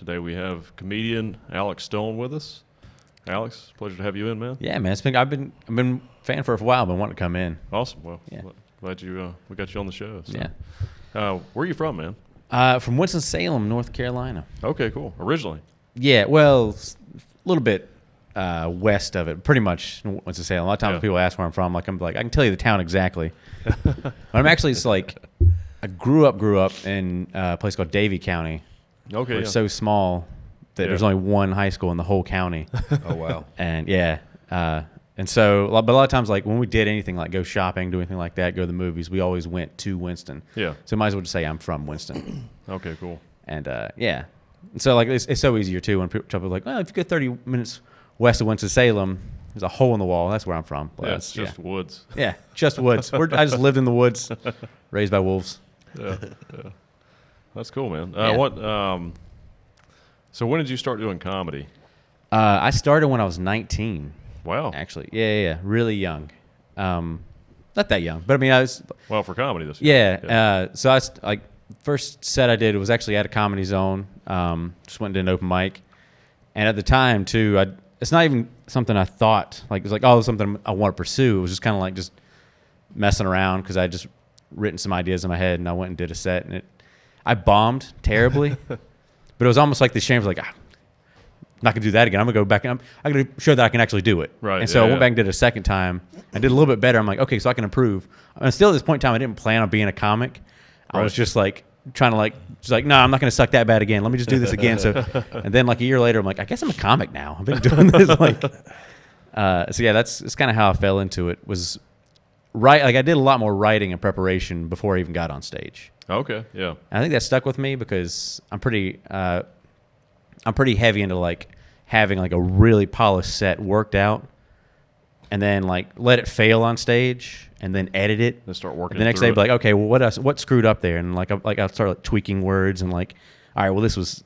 Today we have comedian Alex Stone with us. Alex, pleasure to have you in, man. Yeah, man. I've been a fan for a while, but wanting to come in. Awesome. Well, yeah. Glad we got you on the show. So. Yeah. Where are you from, man? From Winston-Salem, North Carolina. Okay, cool. Originally. Yeah, well, a little bit west of it. Pretty much Winston-Salem. A lot of times when people ask where I'm from, I'm like, I can tell you the town exactly. But I'm actually, it's like, I grew up in a place called Davie County. Okay. It's so small that there's only one high school in the whole county. Oh, wow. And and so, but a lot of times, like when we did anything like go shopping, do anything like that, go to the movies, we always went to Winston. Yeah. So might as well just say I'm from Winston. Okay, cool. And and so like it's so easier too when people are like, well, if you go 30 minutes west of Winston-Salem, there's a hole in the wall. That's where I'm from. Well, it's just woods. Yeah, just woods. I just lived in the woods, raised by wolves. Yeah. That's cool, man. So when did you start doing comedy? I started when I was 19. Wow. Actually, yeah, really young. Not that young, but I mean, I was. Well, for comedy this year. Yeah. So I like first set I did was actually at a Comedy Zone. Just went and did an open mic, and at the time too, it's not even something I thought like it's like something I want to pursue. It was just kind of like just messing around because I just written some ideas in my head and I went and did a set and I bombed terribly, but it was almost like the shame of like. I'm not gonna do that again. I'm gonna go back and I'm gonna show that I can actually do it. Right. And so I went back and did it a second time. I did a little bit better. I'm like, okay, so I can improve. And still at this point in time, I didn't plan on being a comic. I was just like trying to no, I'm not gonna suck that bad again. Let me just do this again. So, and then like a year later, I'm like, I guess I'm a comic now. I've been doing this so yeah, that's kind of how I fell into it. Was like I did a lot more writing and preparation before I even got on stage. Okay. Yeah. And I think that stuck with me because I'm pretty heavy into like having like a really polished set worked out and then like let it fail on stage and then edit it. Then start working. And the next day, be like, okay, well, what screwed up there? And like I'll start like tweaking words and like, all right, well, this was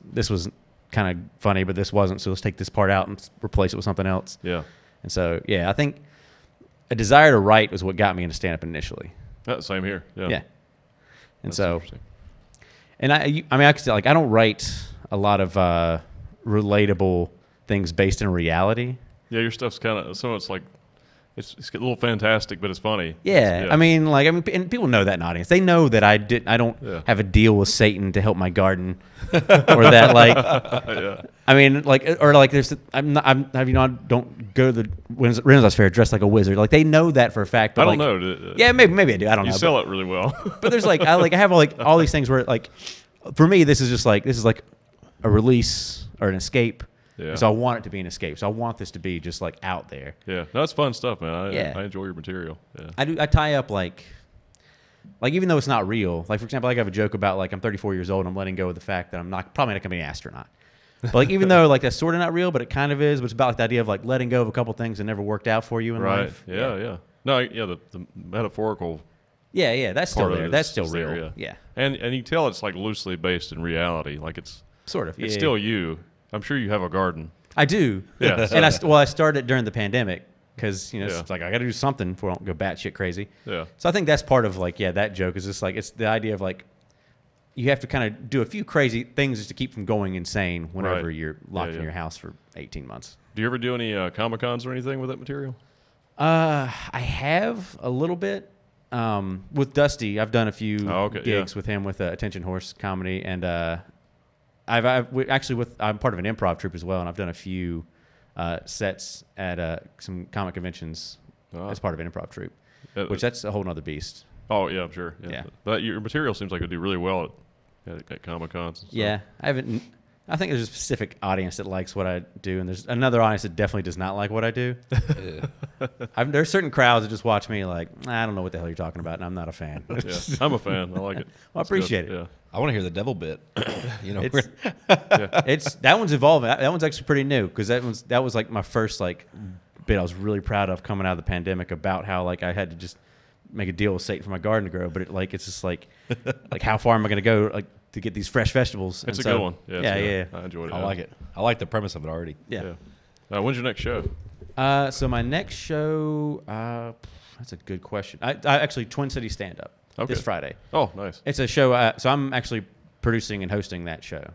kind of funny, but this wasn't. So let's take this part out and replace it with something else. Yeah. And so yeah, I think a desire to write was what got me into stand-up initially. Same here. Yeah. Yeah. And That's so, and I mean, I could say like I don't write a lot of relatable things based in reality. Yeah, your stuff's kind of it's like it's a little fantastic, but it's funny. Yeah. I mean, and people know that in the audience. They know that I don't have a deal with Satan to help my garden, or that like. Yeah. I mean, like, or like, there's I don't go to the Renaissance Fair dressed like a wizard. Like they know that for a fact. But I don't know. Yeah, maybe I do. I don't know. You sell it really well. But there's like I have like all these things where like, for me, this is like a release or an escape. Yeah. So I want it to be an escape. So I want this to be just like out there. Yeah, that's fun stuff, man. I enjoy your material. Yeah. I tie up like even though it's not real. Like for example, I have a joke about like I'm 34 years old and I'm letting go of the fact that I'm probably not gonna be an astronaut. But like even though like that's sort of not real, but it kind of is. But it's about like the idea of like letting go of a couple things that never worked out for you in life. Yeah. No, the metaphorical. Yeah, that's still there. That's still real. There, yeah. And you can tell it's like loosely based in reality. Like it's sort of. It's still you. I'm sure you have a garden. I do. Yeah. And I started during the pandemic because it's like I got to do something before I don't go batshit crazy. Yeah. So I think that's part of like that joke is just like it's the idea of like you have to kind of do a few crazy things just to keep from going insane whenever you're locked in your house for 18 months. Do you ever do any Comic-Cons or anything with that material? I have a little bit. With Dusty, I've done a few gigs with him with Attention Horse Comedy, and I'm part of an improv troupe as well, and I've done a few sets at some comic conventions as part of an improv troupe, which that's a whole nother beast. Oh yeah, I'm sure. Yeah. But your material seems like it would do really well at Comic-Cons. Yeah, I think there's a specific audience that likes what I do, and there's another audience that definitely does not like what I do. There's certain crowds that just watch me like, I don't know what the hell you're talking about, and I'm not a fan. Yeah, I'm a fan. I like it. Well, I appreciate it. Yeah. I want to hear the devil bit. It's that one's evolving. That one's actually pretty new because that was like my first like bit I was really proud of coming out of the pandemic about how like I had to just make a deal with Satan for my garden to grow, but it's just like how far am I going to go like to get these fresh vegetables? It's a good one. Yeah. I enjoyed it. I like it. I like the premise of it already. Yeah. When's your next show? So my next show, that's a good question. I actually Twin City Stand Up this Friday. Oh, nice. It's a show. So I'm actually producing and hosting that show.